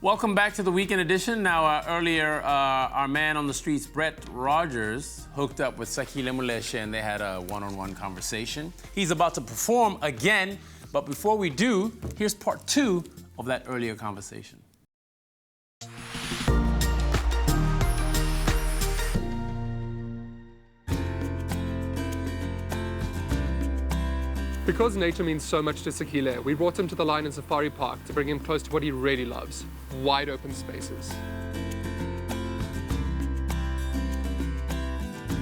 Welcome back to the Weekend Edition. Now, earlier, our man on the streets, Brett Rogers, hooked up with Sakhile Moleshe, and they had a one-on-one conversation. He's about to perform again, but before we do, here's part 2 of that earlier conversation. Because nature means so much to Sakhile, we brought him to the Lion and Safari Park to bring him close to what he really loves, wide open spaces.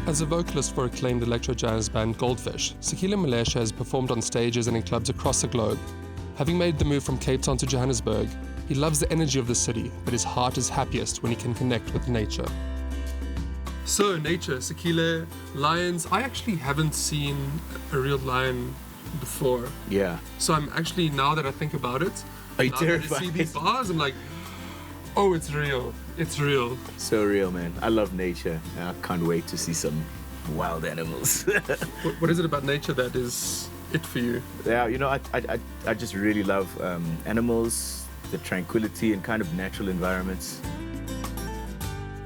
As a vocalist for acclaimed electro-jazz band Goldfish, Sakhile Moleshe has performed on stages and in clubs across the globe. Having made the move from Cape Town to Johannesburg, he loves the energy of the city, but his heart is happiest when he can connect with nature. So, nature, Sakhile, lions. I actually haven't seen a real lion before. Yeah. So I'm actually, now that I think about it, Are you now terrified? that I see these bars, I'm like, oh, it's real. It's real. So real, man. I love nature. I can't wait to see some wild animals. What is it about nature that is it for you? Yeah, you know, I just really love animals, the tranquility and kind of natural environments.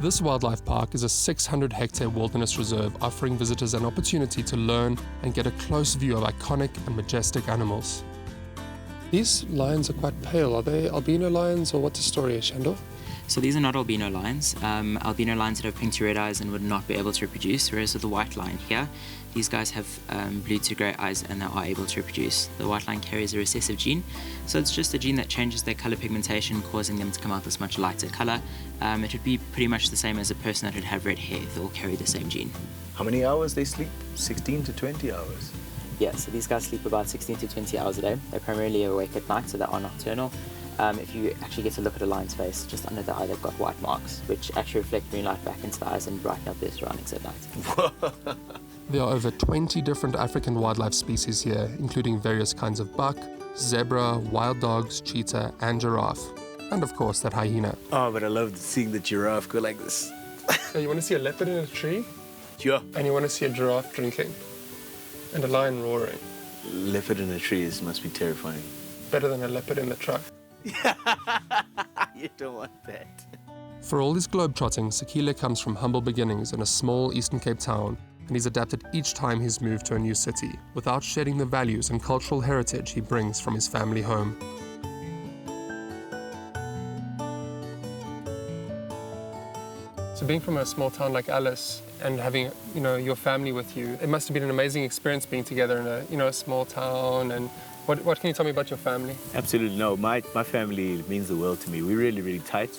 This wildlife park is a 600-hectare wilderness reserve offering visitors an opportunity to learn and get a close view of iconic and majestic animals. These lions are quite pale. Are they albino lions or what's the story, Shandor? So these are not albino lions. Albino lions that have pink to red eyes and would not be able to reproduce, whereas with the white lion here, these guys have blue to grey eyes and they are able to reproduce. The white lion carries a recessive gene, so it's just a gene that changes their colour pigmentation, causing them to come out this much lighter colour. It would be pretty much the same as a person that would have red hair. They all carry the same gene. How many hours they sleep? 16 to 20 hours. Yeah, so these guys sleep about 16 to 20 hours a day. They're primarily awake at night, so they are nocturnal. If you actually get to look at a lion's face, just under the eye they've got white marks, which actually reflect moonlight back into the eyes and brighten up their surroundings at night. There are over 20 different African wildlife species here, including various kinds of buck, zebra, wild dogs, cheetah, and giraffe. And of course, that hyena. Oh, but I love seeing the giraffe go like this. You want to see a leopard in a tree? Yeah. And you want to see a giraffe drinking? And a lion roaring? Leopard in the trees must be terrifying. Better than a leopard in the truck. You don't want that. For all his globetrotting, Sakhile comes from humble beginnings in a small Eastern Cape town, and he's adapted each time he's moved to a new city, without shedding the values and cultural heritage he brings from his family home. So being from a small town like Alice and having, your family with you, it must have been an amazing experience being together in a small town. And what can you tell me about your family? Absolutely no. My family means the world to me. We're really, really tight.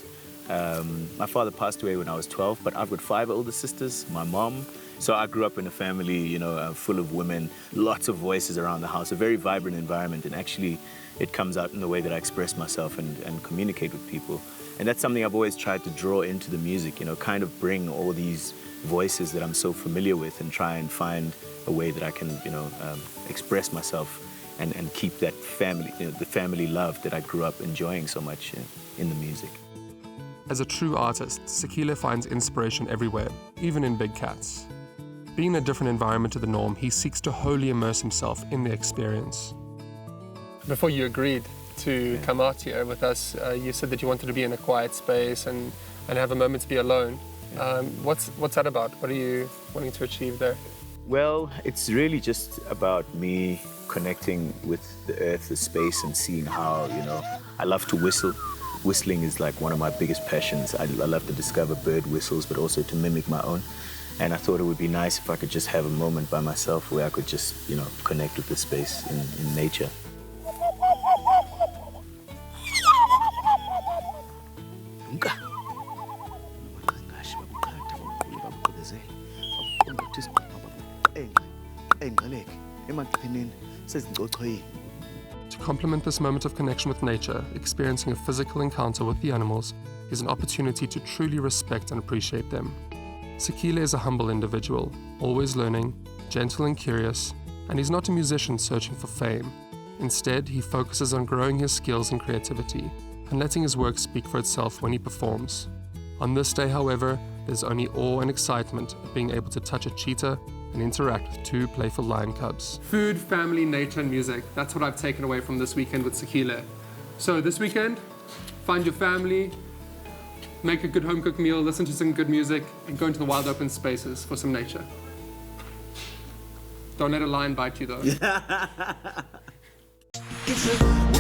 My father passed away when I was 12, but I've got 5 older sisters, my mom. So I grew up in a family, full of women, lots of voices around the house, a very vibrant environment. And actually, it comes out in the way that I express myself and communicate with people. And that's something I've always tried to draw into the music, kind of bring all these voices that I'm so familiar with and try and find a way that I can, express myself and keep that family, the family love that I grew up enjoying so much in the music. As a true artist, Sakhile finds inspiration everywhere, even in big cats. Being in a different environment to the norm, he seeks to wholly immerse himself in the experience. Before you agreed to come out here with us, you said that you wanted to be in a quiet space and have a moment to be alone. What's that about? What are you wanting to achieve there? Well, it's really just about me connecting with the earth, the space, and seeing how, I love to whistle. Whistling is like one of my biggest passions. I love to discover bird whistles, but also to mimic my own. And I thought it would be nice if I could just have a moment by myself where I could just, connect with the space in nature. To complement this moment of connection with nature, experiencing a physical encounter with the animals is an opportunity to truly respect and appreciate them. Sakhile is a humble individual, always learning, gentle and curious, and he's not a musician searching for fame. Instead, he focuses on growing his skills and creativity and letting his work speak for itself when he performs. On this day, however, there's only awe and excitement at being able to touch a cheetah and interact with 2 playful lion cubs. Food, family, nature, and music. That's what I've taken away from this weekend with Sakhile. So this weekend, find your family, make a good home-cooked meal, listen to some good music, and go into the wild open spaces for some nature. Don't let a lion bite you, though. It's a